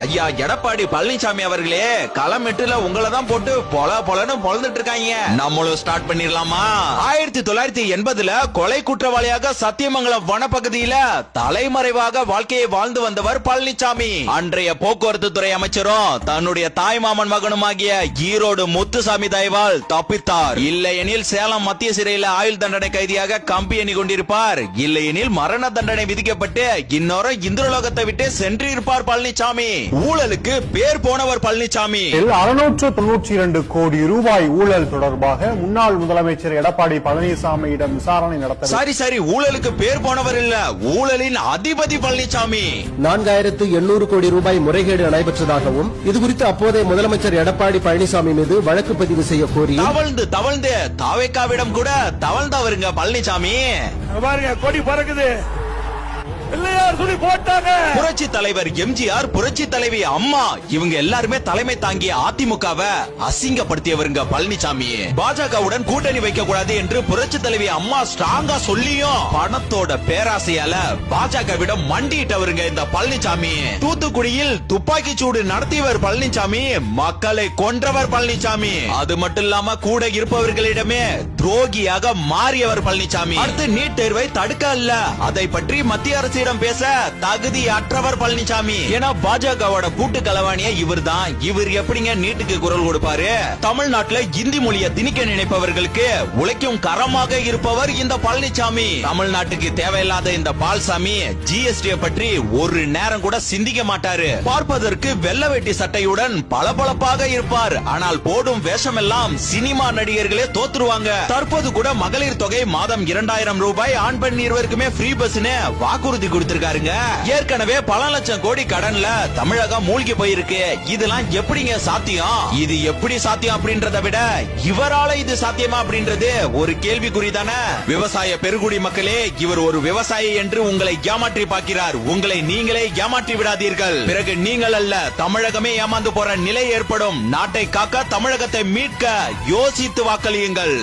ஐயா எடப்பாடி பழனிசாமி அவர்களே, களமெட்டுல உங்களை தான் போட்டு பொலன்னு பொழந்துட்டு இருக்காங்க. நம்மளும் ஸ்டார்ட் பண்ணிடலாமா? 1980ல கொலை குற்றவாளியாக சத்தியமங்கலம் வனப்பகுதியில தலைமறைவாக வாழ்க்கையை வாழ்ந்து வந்தவர் பழனிசாமி. அன்றைய போக்குவரத்து துறை அமைச்சரும் தன்னுடைய தாய்மாமன் மகனுமாகிய ஈரோடு முத்துசாமி தயவால் தப்பித்தார். இல்லையெனில் சேலம் மத்திய சிறையில் ஆயுள் தண்டனை கைதியாக கம்பி எண்ணி கொண்டிருப்பார். இல்லையெனில் மரண தண்டனை விதிக்கப்பட்டு இன்னொரு இந்திரலோகத்தை விட்டு சென்றிருப்பார் பழனிசாமி. ஊழலுக்கு பேர் போனவர் பழனிசாமி. 692 கோடி ரூபாய் ஊழல் தொடர்பாக முன்னாள் முதலமைச்சர் எடப்பாடி பழனிசாமியிடம் விசாரணை நடத்த சரி ஊழலுக்கு பேர் போனவர் இல்ல, ஊழலின் அதிபதி பழனிசாமி. 4800 கோடி ரூபாய் முறைகேடு நடைபெற்றதாகவும் இதுகுறித்து அப்போதைய முதலமைச்சர் எடப்பாடி பழனிசாமி மீது வழக்கு பதிவு செய்ய கோரி தவழ்ந்து தாவேக்காவிடம் கூட தவழ்ந்தவருங்க பழனிசாமி. கொடி பறக்குது, புரட்சி தலைவர் எம்ஜிஆர், புரட்சி தலைவி அம்மா, இவங்க எல்லாருமே தலைமை தாங்கிய அதிமுகவை அசிங்கப்படுத்தியவருங்க பழனிசாமி. பாஜகவுடன் கூட்டணி வைக்க கூடாது என்று புரட்சி தலைவி அம்மா ஸ்ட்ராங்கா சொல்லியும் பணத்தோட பேராசையால பாஜகவிடம் மண்டியிட்டவருங்க இந்த பழனிசாமி. தூத்துக்குடியில் துப்பாக்கி சூடு நடத்தியவர் பழனிசாமி, மக்களை கொன்றவர் பழனிசாமி. அது மட்டும் இல்லாம கூட இருப்பவர்களிடமே துரோகியாக மாறியவர் பழனிசாமி. அடுத்து நீட் தேர்வை தடுக்க அல்ல, அதை பற்றி மத்திய அரசு பேச தகுதி அற்றவர் பழனிசாமி. ஏன்னா பாஜகவோட கூட்டு கலவாணிய இவர் தான். இவர் எப்படிங்க நீட்டுக்கு குரல் கொடுப்பாரு? தமிழ்நாட்டுல இந்தி மொழியை திணிக்க நினைப்பவர்களுக்கு உழைக்கும் கரமாக இருப்பவர் இந்த பழனிசாமி. தமிழ்நாட்டுக்கு தேவையில்லாத இந்த பால்சாமி ஜிஎஸ்டி பற்றி ஒரு நேரம் கூட சிந்திக்க மாட்டாரு. பார்ப்பதற்கு வெள்ள வேட்டி சட்டையுடன் பளபளப்பாக இருப்பார். ஆனால் போடும் வேஷம் எல்லாம் சினிமா நடிகர்களே தோத்துருவாங்க. தற்போது கூட மகளிர் தொகை மாதம் 2000 ரூபாய், ஆண் பெண் இருவருக்குமே ஃப்ரீ பஸ்னு வாக்குறுதி கொடுத்திருக்காருங்க. ஏற்கனவே பல லட்சம் கோடி கடன்ல தமிழகம் மூழ்கி போயிருக்கு. இதெல்லாம் எப்படிங்க சாத்தியம்? இது எப்படி சாத்தியம் அப்படின்றத விட இவரால இது சாத்தியமா அப்படின்றது ஒரு கேள்விக்குறி தானே. விவசாய பெருங்குடி மக்களே, இவர் ஒரு விவசாயி என்று உங்களை ஏமாற்றி பார்க்கிறார். உங்களை நீங்களே ஏமாற்றி விடாதீர்கள். பிறகு நீங்கள் அல்ல, தமிழகமே ஏமாந்து போற நிலை ஏற்படும். நாட்டை காக்க, தமிழகத்தை மீட்க யோசித்து வாக்களியுங்கள்.